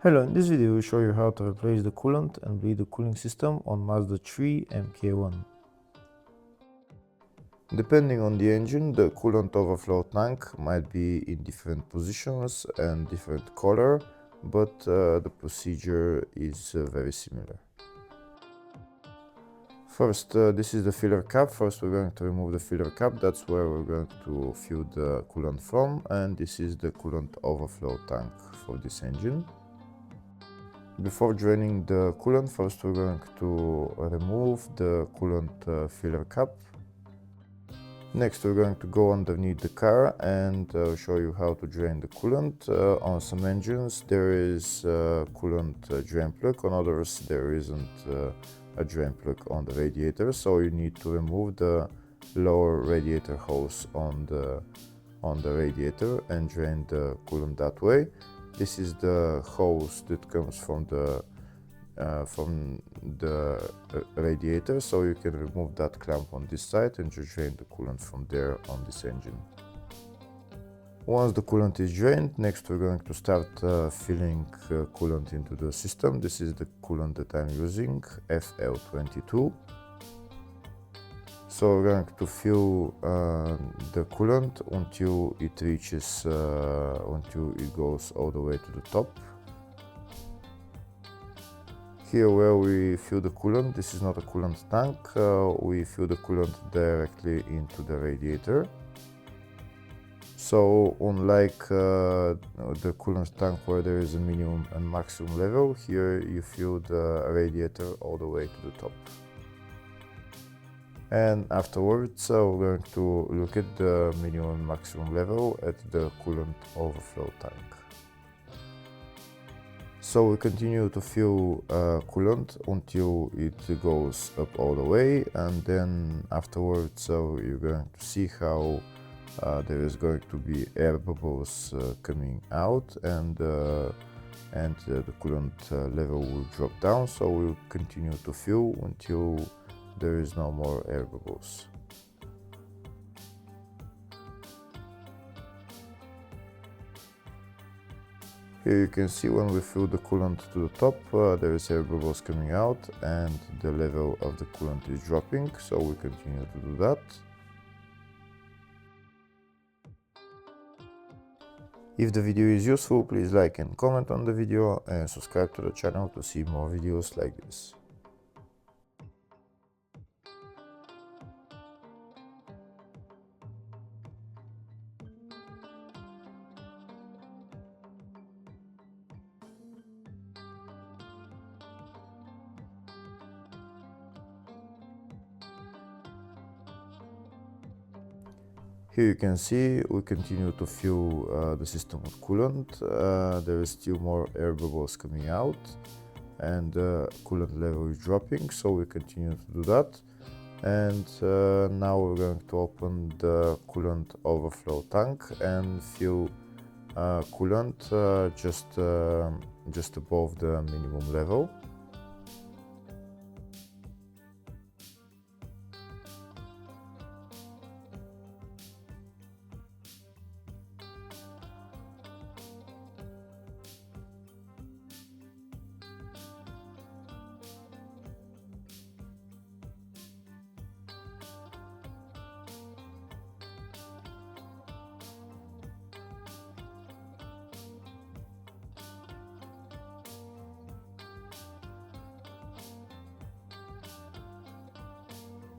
Hello, in this video we show you how to replace the coolant and bleed the cooling system on Mazda 3 MK1. Depending on the engine, the coolant overflow tank might be in different positions and different color, but the procedure is very similar. First, this is the filler cap. First we're going to remove the filler cap, that's where we're going to fill the coolant from, and this is the coolant overflow tank for this engine. Before draining the coolant, first we're going to remove the coolant filler cap. Next we're going to go underneath the car and show you how to drain the coolant. On some engines there is a coolant drain plug, on others there isn't a drain plug on the radiator, so you need to remove the lower radiator hose on the radiator and drain the coolant that way. This is the hose that comes from the radiator, so you can remove that clamp on this side and just drain the coolant from there on this engine. Once the coolant is drained, next we're going to start filling coolant into the system. This is the coolant that I'm using, FL22. So we're going to fill the coolant until it reaches, until it goes all the way to the top. Here where we fill the coolant, this is not a coolant tank, we fill the coolant directly into the radiator. So unlike the coolant tank where there is a minimum and maximum level, here you fill the radiator all the way to the top. And afterwards we're going to look at the minimum and maximum level at the coolant overflow tank. So we continue to fill coolant until it goes up all the way, and then afterwards you're going to see how there is going to be air bubbles coming out, and the coolant level will drop down. So we'll continue to fill until there is no more air bubbles. Here you can see when we fill the coolant to the top, there is air bubbles coming out and the level of the coolant is dropping, so we continue to do that. If the video is useful, please like and comment on the video and subscribe to the channel to see more videos like this. Here you can see we continue to fill the system with coolant. There is still more air bubbles coming out and the coolant level is dropping, so we continue to do that. And now we're going to open the coolant overflow tank and fill coolant just above the minimum level.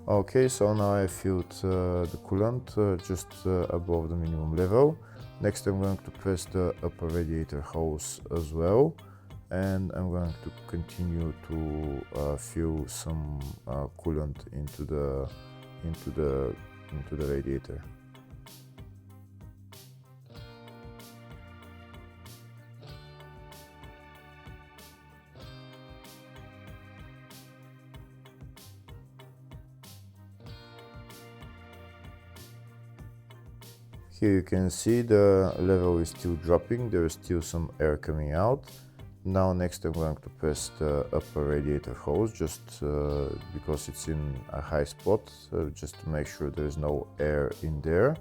Okay, so now I filled the coolant just above the minimum level. Next I'm going to press the upper radiator hose as well, and I'm going to continue to fill some coolant into the radiator. Here you can see the level is still dropping, there is still some air coming out. Now next I'm going to press the upper radiator hose just because it's in a high spot, just to make sure there is no air in there.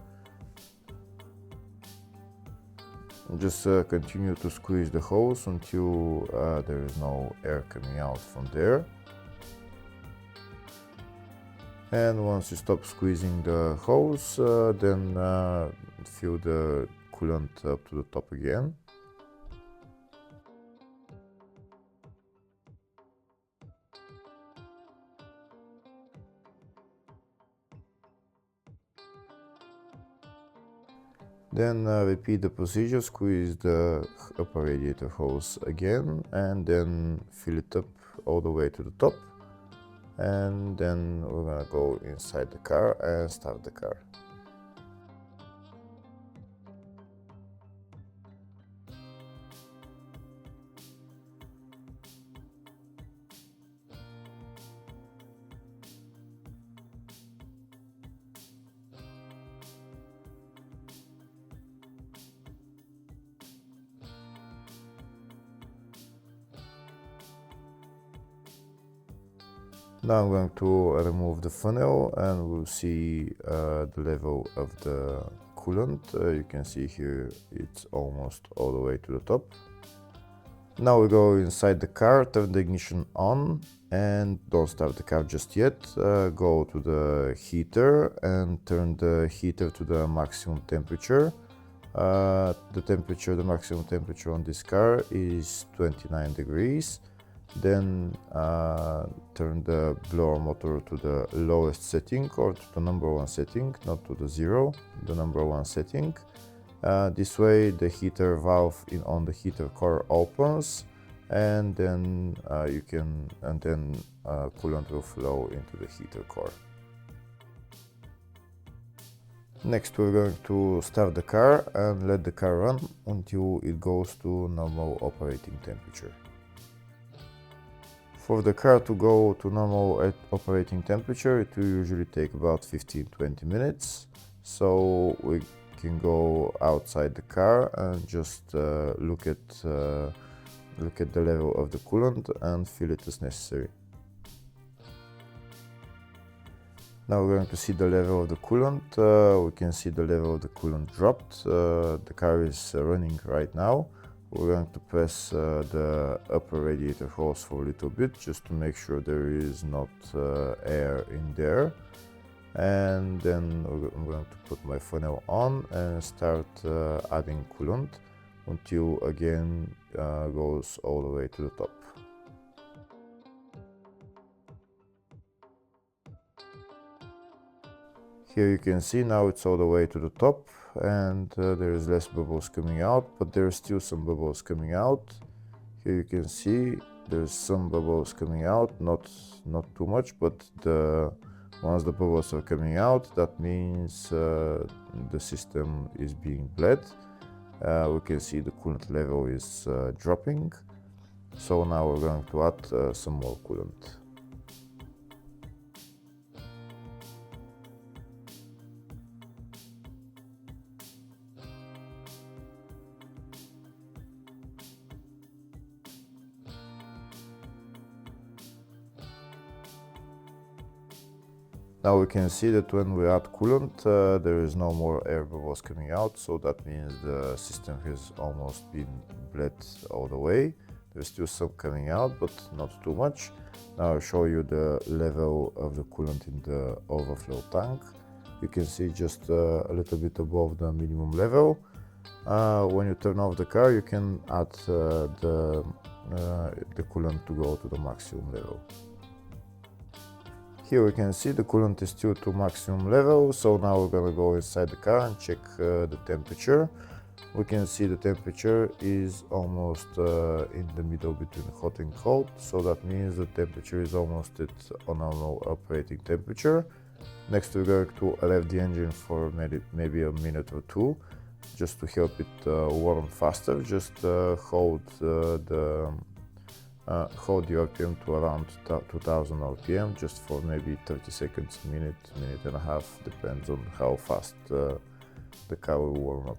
Just continue to squeeze the hose until there is no air coming out from there. And once you stop squeezing the hose, then fill the coolant up to the top again. Then repeat the procedure, squeeze the upper radiator hose again, and then fill it up all the way to the top. And then we're gonna go inside the car and start the car. Now I'm going to remove the funnel and we'll see the level of the coolant. You can see here it's almost all the way to the top. Now we go inside the car, turn the ignition on and don't start the car just yet. Go to the heater and turn the heater to the maximum temperature. The maximum temperature on this car is 29 degrees. Then turn the blower motor to the lowest setting or to the number 1 setting, not to the 0, the number 1 setting. This way the heater valve on the heater core opens, and then coolant will flow into the heater core. Next we're going to start the car and let the car run until it goes to normal operating temperature. For the car to go to normal operating temperature, it will usually take about 15-20 minutes. So we can go outside the car and just look at the level of the coolant and fill it as necessary. Now we're going to see the level of the coolant. We can see the level of the coolant dropped. The car is running right now. We're going to press the upper radiator hose for a little bit just to make sure there is not air in there. And then I'm going to put my funnel on and start adding coolant until again goes all the way to the top. Here you can see now it's all the way to the top and there is less bubbles coming out, but there are still some bubbles coming out. Here you can see there's some bubbles coming out, not too much, but once the bubbles are coming out, that means the system is being bled. We can see the coolant level is dropping. So now we're going to add some more coolant. Now we can see that when we add coolant, there is no more air bubbles coming out, so that means the system has almost been bled all the way. There's still some coming out, but not too much. Now I'll show you the level of the coolant in the overflow tank. You can see just a little bit above the minimum level. When you turn off the car, you can add the coolant to go to the maximum level. Here we can see the coolant is still to maximum level, so now we're gonna go inside the car and check the temperature. We can see the temperature is almost in the middle between hot and cold, so that means the temperature is almost at a normal operating temperature. Next we're going to rev the engine for maybe a minute or two, just to help it warm faster. Just hold the RPM to around 2000 RPM, just for maybe 30 seconds, minute and a half, depends on how fast the car will warm up.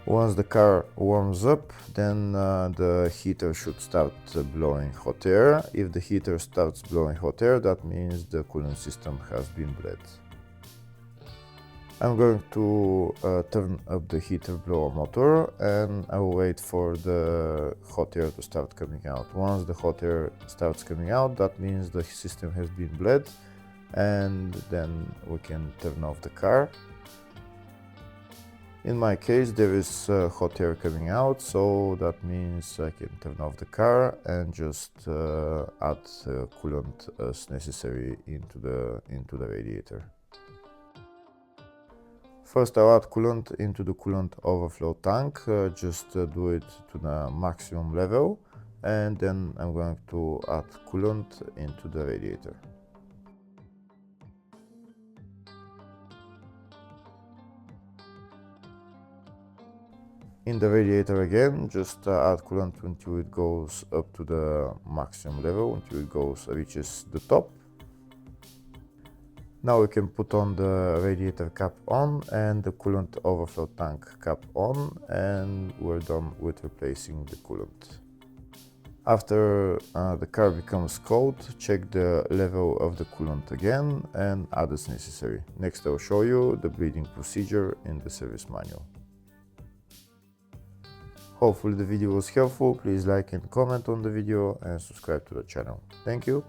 Once the car warms up, then the heater should start blowing hot air. If the heater starts blowing hot air, that means the coolant system has been bled. I'm going to turn up the heater blower motor, and I will wait for the hot air to start coming out. Once the hot air starts coming out, that means the system has been bled, and then we can turn off the car. In my case, there is hot air coming out, so that means I can turn off the car and just add coolant as necessary into the radiator. First, I'll add coolant into the coolant overflow tank, just do it to the maximum level, and then I'm going to add coolant into the radiator. In the radiator again, just add coolant until it goes up to the maximum level, until it reaches the top. Now we can put on the radiator cap on and the coolant overflow tank cap on, and we're done with replacing the coolant. After the car becomes cold, check the level of the coolant again and add as necessary. Next I'll show you the bleeding procedure in the service manual. Hopefully the video was helpful. Please like and comment on the video and subscribe to the channel. Thank you.